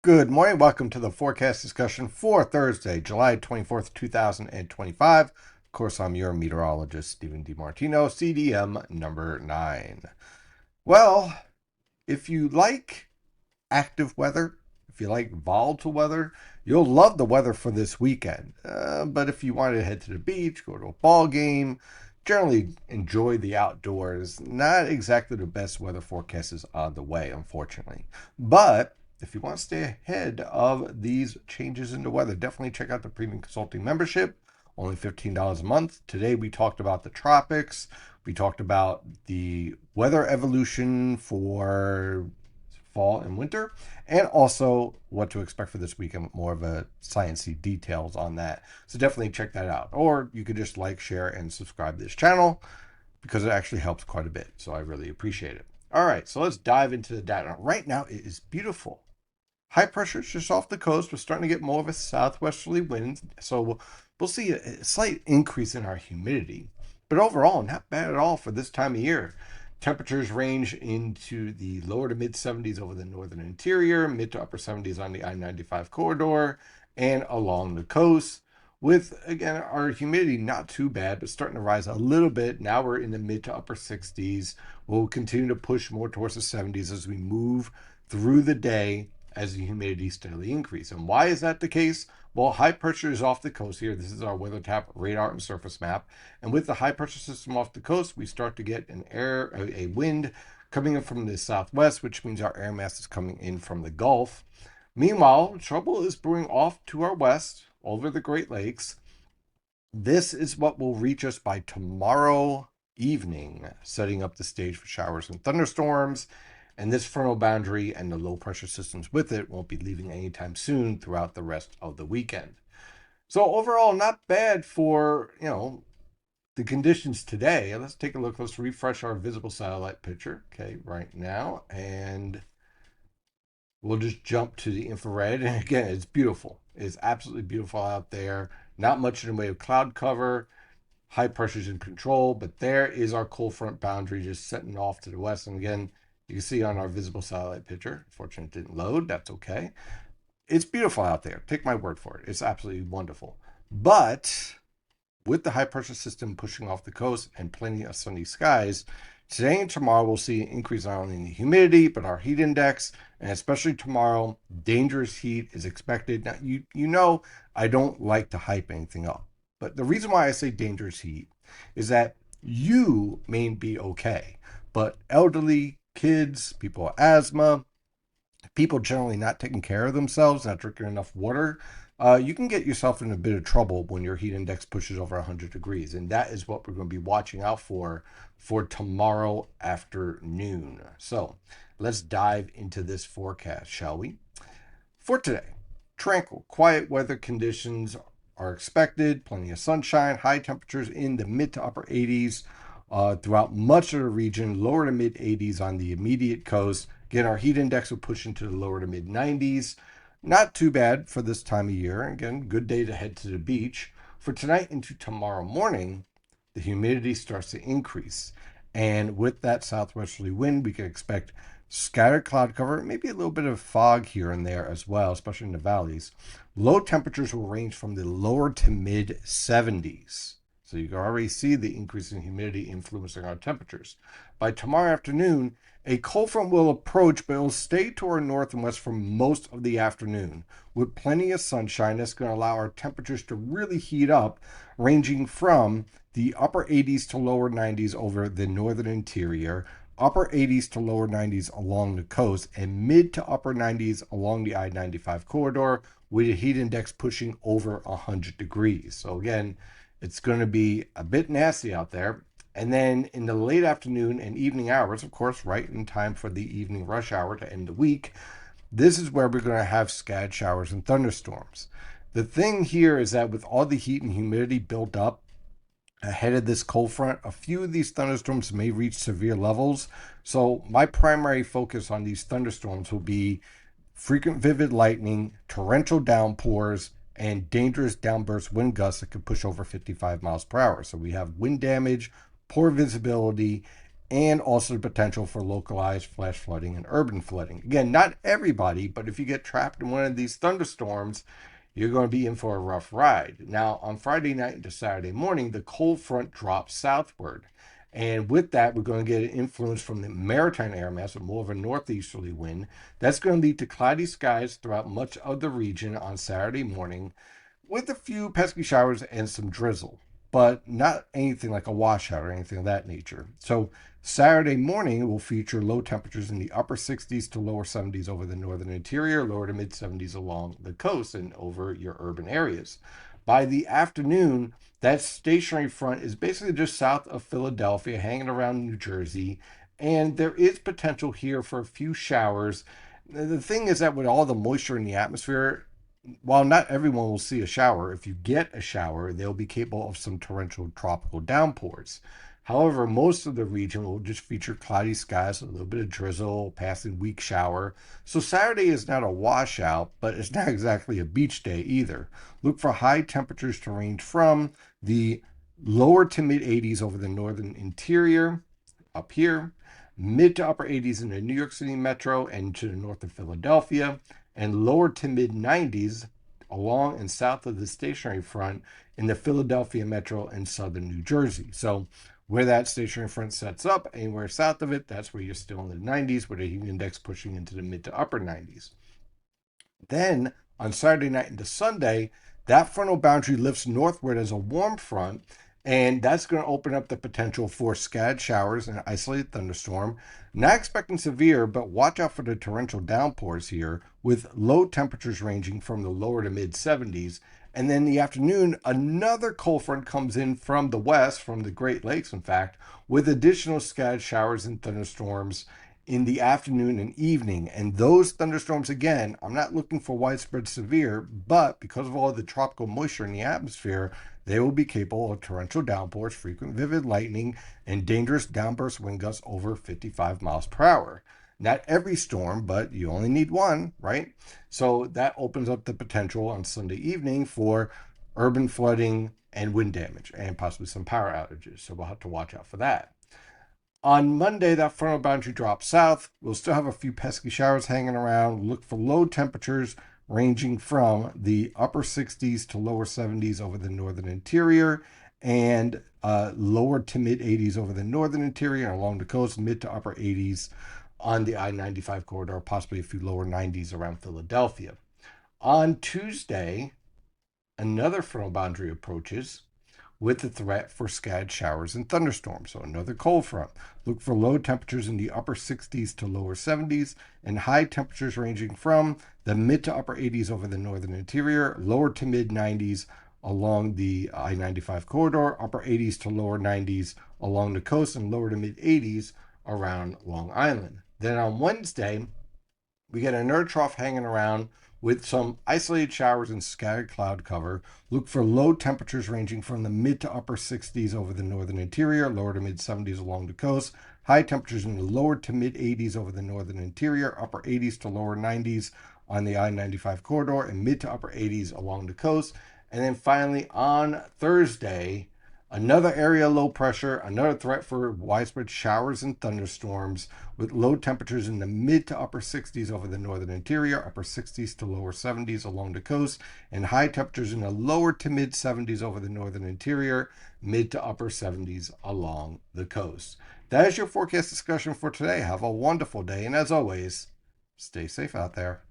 Good morning. Welcome to the forecast discussion for Thursday, July 24th, 2025. Of course, I'm your meteorologist, Stephen DiMartino, CDM number 9. Well, if you like active weather, if you like volatile weather, you'll love the weather for this weekend. But if you want to head to the beach, go to a ball game, generally enjoy the outdoors, not exactly the best weather forecast is on the way, unfortunately. But if you want to stay ahead of these changes in the weather, definitely check out the Premium Consulting membership. Only $15 a month. Today we talked about the tropics. We talked about the weather evolution for fall and winter, and also what to expect for this weekend, more of a sciencey details on that. So definitely check that out. Or you could just like, share, and subscribe to this channel because it actually helps quite a bit. So I really appreciate it. All right, so let's dive into the data. Right now it is beautiful. High pressure is just off the coast. We're starting to get more of a southwesterly wind. So we'll see a slight increase in our humidity. But overall, not bad at all for this time of year. Temperatures range into the lower to mid 70s over the northern interior, mid to upper 70s on the I-95 corridor, and along the coast. With, again, our humidity not too bad, but starting to rise a little bit. Now we're in the mid to upper 60s. We'll continue to push more towards the 70s as we move through the day as the humidity steadily increases. And why is that the case? Well, high pressure is off the coast here. This is our WeatherTap radar and surface map. And with the high pressure system off the coast, we start to get a wind coming in from the southwest, which means our air mass is coming in from the Gulf. Meanwhile, trouble is brewing off to our west over the Great Lakes. This is what will reach us by tomorrow evening, setting up the stage for showers and thunderstorms. And this frontal boundary and the low pressure systems with it won't be leaving anytime soon throughout the rest of the weekend. So overall, not bad for, the conditions today. Let's take a look. Let's refresh our visible satellite picture, okay, right now. And we'll just jump to the infrared. And again, it's beautiful. It's absolutely beautiful out there. Not much in the way of cloud cover. High pressure's in control, but there is our cold front boundary just setting off to the west. And again, you can see on our visible satellite picture, fortunately it didn't load, that's okay. It's beautiful out there. Take my word for it. It's absolutely wonderful. But with the high pressure system pushing off the coast and plenty of sunny skies, today and tomorrow we'll see an increase not only in the humidity, but our heat index, and especially tomorrow, dangerous heat is expected. Now, you know I don't like to hype anything up, but the reason why I say dangerous heat is that you may be okay, but elderly, kids, people with asthma, people generally not taking care of themselves, not drinking enough water, you can get yourself in a bit of trouble when your heat index pushes over 100 degrees. And that is what we're going to be watching out for tomorrow afternoon. So let's dive into this forecast, shall we? For today, tranquil, quiet weather conditions are expected. Plenty of sunshine, high temperatures in the mid to upper 80s throughout much of the region, lower to mid 80s on the immediate coast. Again, our heat index will push into the lower to mid 90s. Not too bad for this time of year. Again, good day to head to the beach. For tonight into tomorrow morning, the humidity starts to increase. And with that southwesterly wind, we can expect scattered cloud cover, maybe a little bit of fog here and there as well, especially in the valleys. Low temperatures will range from the lower to mid 70s. So you can already see the increase in humidity influencing our temperatures. By tomorrow afternoon, a cold front will approach, but it will stay to our north and west for most of the afternoon. With plenty of sunshine, that's going to allow our temperatures to really heat up, ranging from the upper 80s to lower 90s over the northern interior, upper 80s to lower 90s along the coast, and mid to upper 90s along the I-95 corridor, with a heat index pushing over 100 degrees. So again, it's going to be a bit nasty out there. And then in the late afternoon and evening hours, of course, right in time for the evening rush hour to end the week, this is where we're going to have scattered showers and thunderstorms. The thing here is that with all the heat and humidity built up ahead of this cold front, a few of these thunderstorms may reach severe levels. So my primary focus on these thunderstorms will be frequent vivid lightning, torrential downpours, and dangerous downburst wind gusts that could push over 55 miles per hour. So we have wind damage, poor visibility, and also the potential for localized flash flooding and urban flooding. Again, not everybody, but if you get trapped in one of these thunderstorms, you're going to be in for a rough ride. Now, on Friday night into Saturday morning, the cold front drops southward. And with that, we're going to get an influence from the maritime air mass, with more of a northeasterly wind. That's going to lead to cloudy skies throughout much of the region on Saturday morning, with a few pesky showers and some drizzle, but not anything like a washout or anything of that nature. So Saturday morning will feature low temperatures in the upper 60s to lower 70s over the northern interior, lower to mid 70s along the coast and over your urban areas. By the afternoon, that stationary front is basically just south of Philadelphia, hanging around New Jersey, and there is potential here for a few showers. The thing is that with all the moisture in the atmosphere, while not everyone will see a shower, if you get a shower, they'll be capable of some torrential tropical downpours. However, most of the region will just feature cloudy skies, a little bit of drizzle, passing weak shower. So Saturday is not a washout, but it's not exactly a beach day either. Look for high temperatures to range from the lower to mid 80s over the northern interior, up here, mid to upper 80s in the New York City metro and to the north of Philadelphia, and lower to mid 90s along and south of the stationary front in the Philadelphia metro and southern New Jersey. So where that stationary front sets up, anywhere south of it, that's where you're still in the 90s, with a heat index pushing into the mid to upper 90s. Then on Saturday night into Sunday, that frontal boundary lifts northward as a warm front, and that's going to open up the potential for scattered showers and isolated thunderstorm. Not expecting severe, but watch out for the torrential downpours here, with low temperatures ranging from the lower to mid 70s. And then in the afternoon, another cold front comes in from the west, from the Great Lakes, in fact, with additional scattered showers and thunderstorms in the afternoon and evening. And those thunderstorms, again, I'm not looking for widespread severe, but because of all the tropical moisture in the atmosphere, they will be capable of torrential downpours, frequent vivid lightning, and dangerous downburst wind gusts over 55 miles per hour. Not every storm, but you only need one, right? So that opens up the potential on Sunday evening for urban flooding and wind damage and possibly some power outages. So we'll have to watch out for that. On Monday, that frontal boundary drops south. We'll still have a few pesky showers hanging around. Look for low temperatures ranging from the upper 60s to lower 70s over the northern interior, and lower to mid 80s over the northern interior and along the coast, mid to upper 80s on the I-95 corridor, possibly a few lower 90s around Philadelphia. On Tuesday, another frontal boundary approaches with the threat for scattered showers and thunderstorms. So another cold front. Look for low temperatures in the upper 60s to lower 70s, and high temperatures ranging from the mid to upper 80s over the northern interior, lower to mid 90s along the I-95 corridor, upper 80s to lower 90s along the coast, and lower to mid 80s around Long Island. Then on Wednesday, we get another trough hanging around with some isolated showers and scattered cloud cover. Look for low temperatures ranging from the mid to upper 60s over the northern interior, lower to mid 70s along the coast. High temperatures in the lower to mid 80s over the northern interior, upper 80s to lower 90s on the I-95 corridor, and mid to upper 80s along the coast. And then finally on Thursday, another area of low pressure, another threat for widespread showers and thunderstorms, with low temperatures in the mid to upper 60s over the northern interior, upper 60s to lower 70s along the coast, and high temperatures in the lower to mid 70s over the northern interior, mid to upper 70s along the coast. That is your forecast discussion for today. Have a wonderful day, and as always, stay safe out there.